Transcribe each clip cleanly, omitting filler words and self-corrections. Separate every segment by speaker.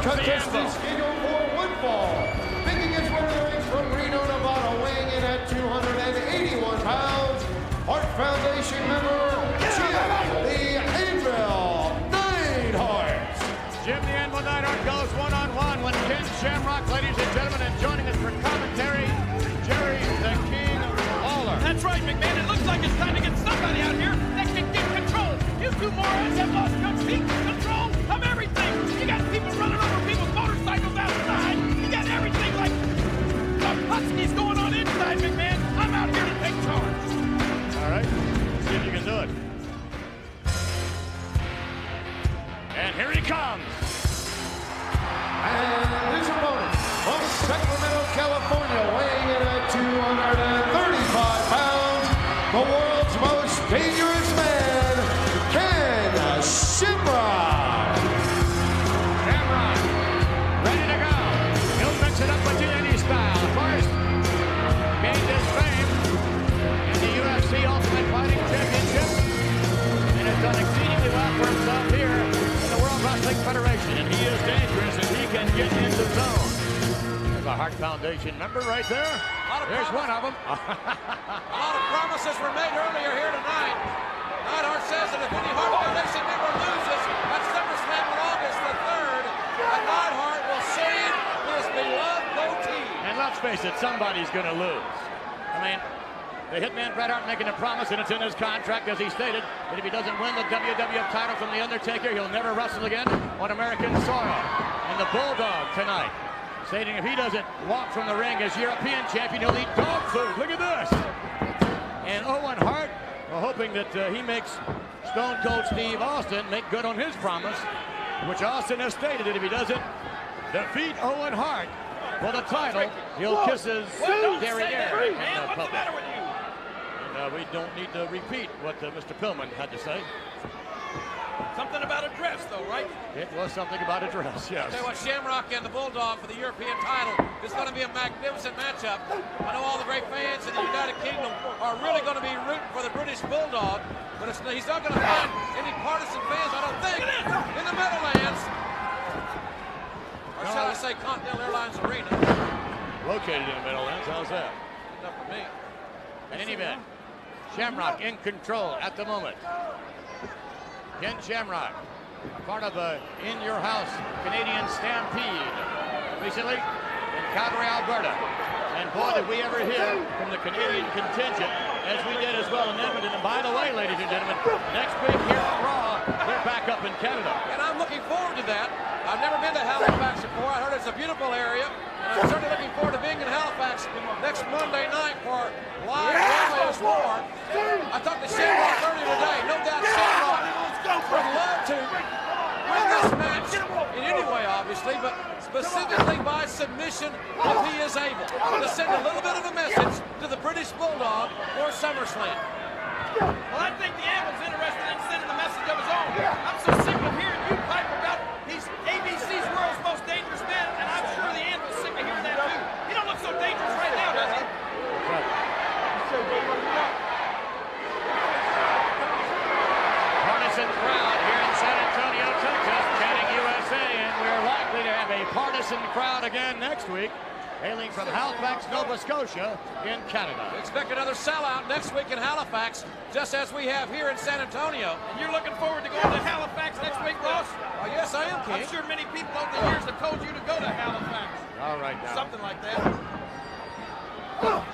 Speaker 1: contestant scheduled for one fall. Making his way to the ring from Reno, Nevada, weighing in at 281 pounds. Heart Foundation member, Jim the Anvil Neidhart.
Speaker 2: Jim the Anvil Neidhart goes one-on-one with Ken Shamrock, ladies and gentlemen, and joining us for commentary, Jerry the King Lawler.
Speaker 3: That's right, McMahon. It looks like it's time to get somebody out here that can get control. You two morons have lost complete control of everything. You got people running over people's motorcycles outside. You got everything like some huskies going on inside, McMahon. I'm out here to take charge.
Speaker 2: All right, let's see if you can do it. And here he comes.
Speaker 1: And his opponent from Sacramento, California, weighing in at 235 pounds, the world's most dangerous man, Ken Shamrock.
Speaker 2: Shamrock, ready to go. He'll mix it up with the TNT style. First, gained his fame in the UFC Ultimate Fighting Championship, and has done exceedingly well for himself here in the World Wrestling Federation. And he is dangerous and he can get in the zone. There's a Heart Foundation member right there. There's one of them.
Speaker 3: A lot of promises were made earlier here tonight. Neidhart says that if any Heart Foundation member loses at SummerSlam on August the 3rd, that Neidhart will save his beloved goatee.
Speaker 2: And let's face it, somebody's going to lose. I mean, the Hitman Bret Hart making a promise, and it's in his contract, as he stated, that if he doesn't win the WWF title from The Undertaker, he'll never wrestle again on American soil. And the Bulldog tonight, stating if he doesn't walk from the ring as European champion, he'll eat dog food. Look at this. And Owen Hart, well, hoping that he makes Stone Cold Steve Austin make good on his promise, which Austin has stated that if he doesn't defeat Owen Hart for the title, he'll kiss his derriere in
Speaker 3: What's
Speaker 2: public.
Speaker 3: the matter with you?
Speaker 2: And we don't need to repeat what Mr. Pillman had to say.
Speaker 3: Something about a dress, though, right?
Speaker 2: It was something about a dress, yes.
Speaker 3: Tell you what, Shamrock and the Bulldog for the European title is going to be a magnificent matchup. I know all the great fans in the United Kingdom are really going to be rooting for the British Bulldog, but he's not going to find any partisan fans, I don't think, in the Meadowlands. Or shall I say Continental Airlines Arena.
Speaker 2: Located in the Meadowlands, how's that?
Speaker 3: Enough for me.
Speaker 2: In any event, Shamrock in control at the moment. Ken Shamrock, part of a In Your House Canadian Stampede recently in Calgary, Alberta. And boy, did we ever hear from the Canadian contingent, as we did as well in Edmonton. And by the way, ladies and gentlemen, next week here at Raw, we're back up in Canada.
Speaker 3: And I'm looking forward to that. I've never been to Halifax before. I heard it's a beautiful area. And I'm certainly looking forward to being in Halifax next Monday night for live Romeo's War. I talked to Shamrock earlier today. No doubt Shamrock would love to win this match in any way, obviously, but specifically by submission if he is able to send a little bit of a message to the British Bulldog for SummerSlam.
Speaker 4: Well, I think the Anvil's interested in sending a message of his own. I'm so sick of hearing you pipe about he's ABC's world's most dangerous man, and I'm sure the Anvil's sick of hearing that too. He don't look so dangerous right now, does he?
Speaker 2: Partisan crowd here in San Antonio, Texas, chanting USA, and we're likely to have a partisan crowd again next week, hailing from Halifax, Nova Scotia in Canada.
Speaker 3: Expect another sellout next week in Halifax, just as we have here in San Antonio.
Speaker 4: And you're looking forward to going to Halifax next week, Ross?
Speaker 3: Oh, yes, I am, King.
Speaker 4: I'm sure many people over the years have told you to go to Halifax.
Speaker 2: All right, now.
Speaker 4: Something like that.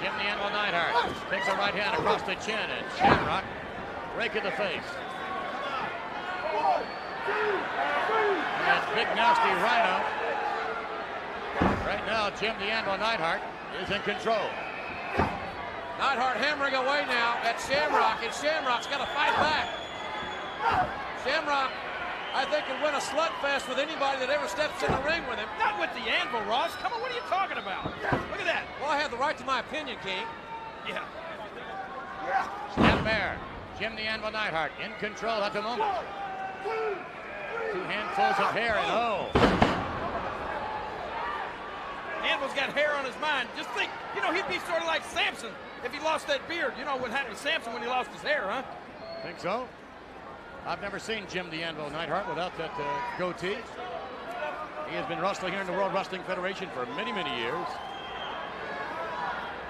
Speaker 2: Jim the Anvil Neidhart takes a right hand across the chin, and Shamrock rake in the face. And that big nasty rhino. Right now, Jim the Anvil Neidhart is in control.
Speaker 3: Neidhart hammering away now at Shamrock, and Shamrock's got to fight back. Shamrock, I think, can win a slugfest with anybody that ever steps in the ring with him.
Speaker 4: Not with the Anvil, Ross. Come on, what are you talking about? Look at that.
Speaker 3: Well, I have the right to my opinion, King.
Speaker 4: Yeah.
Speaker 2: Snap there. Jim the Anvil Neidhart in control at the moment. Two handfuls of hair, and
Speaker 4: Anvil's got hair on his mind. Just think, you know, he'd be sort of like Samson if he lost that beard. You know what happened to Samson when he lost his hair, huh?
Speaker 2: Think so? I've never seen Jim the Anvil Neidhart without that goatee. He has been wrestling here in the World Wrestling Federation for many, many years.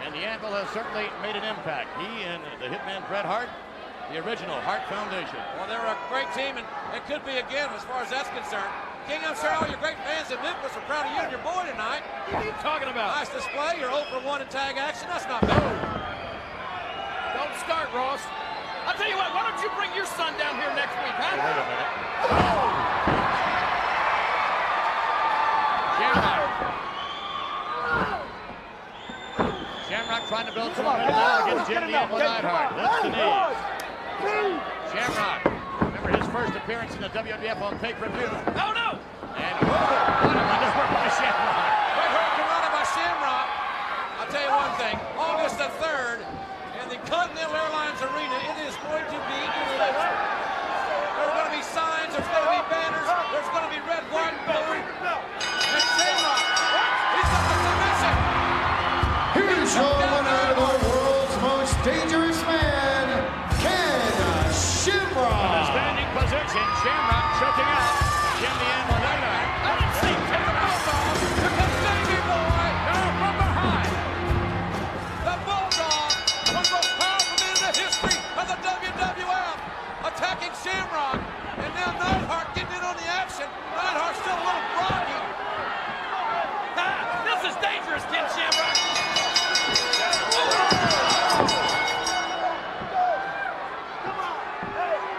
Speaker 2: And the Anvil has certainly made an impact. He and the Hitman Bret Hart, the original Hart Foundation.
Speaker 3: Well, they're a great team, and it could be again as far as that's concerned. King, I'm sure all your great fans in Memphis are proud of you and your boy tonight.
Speaker 4: What are you talking about?
Speaker 3: Nice display. You're 0 for 1 in tag action. That's not bad.
Speaker 4: Don't start, Ross. I'll tell you what, why don't you bring your son down here next week, huh?
Speaker 2: Wait a minute. Shamrock trying to build some momentum now against Anvil Neidhart. Lifts the knees. Shamrock. Remember his first appearance in the WWF on pay-per-view.
Speaker 4: Oh, no!
Speaker 2: And what a maneuver by Shamrock.
Speaker 3: Great hurricane run by Shamrock. I'll tell you one thing. August the 3rd in the Continental Airlines Arena, it is going to be electric. There's going to be signs. There's going to be banners. There's going to be red, white, and blue. And Shamrock, he's got the submission.
Speaker 1: Here's your winner, the world's most dangerous man, Ken Shamrock.
Speaker 2: In a standing position, Shamrock choking out Jimmy Anvil Neidhart.
Speaker 3: I didn't see him take the bulldog. Here comes Davey Boy.
Speaker 2: No, from behind.
Speaker 3: The bulldog, one of the most powerful men in the history of the WWF, attacking Shamrock. And now Neidhart getting in on the action. Neidhart's still a little groggy.
Speaker 4: This is dangerous, Ken Shamrock.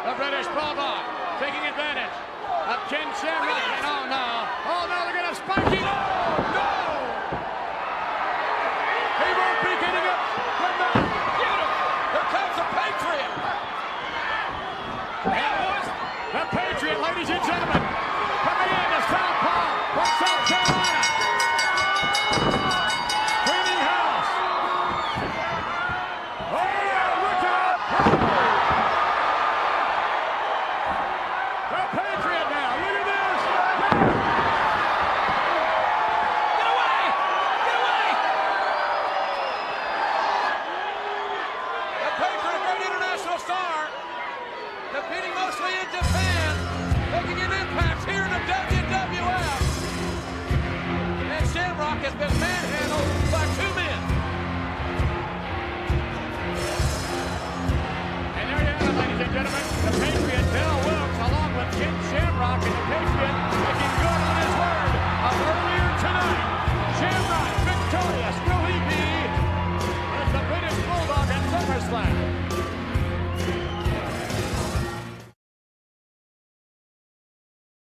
Speaker 2: The British Bulldog taking advantage of Ken Shamrock. And oh no, they're going to spike him. No! He won't be getting up.
Speaker 3: Here comes the Patriot.
Speaker 2: And the Patriot, ladies and gentlemen, coming in to Southpaw from South Carolina. Cleaning house. Oh, look out! The Patriot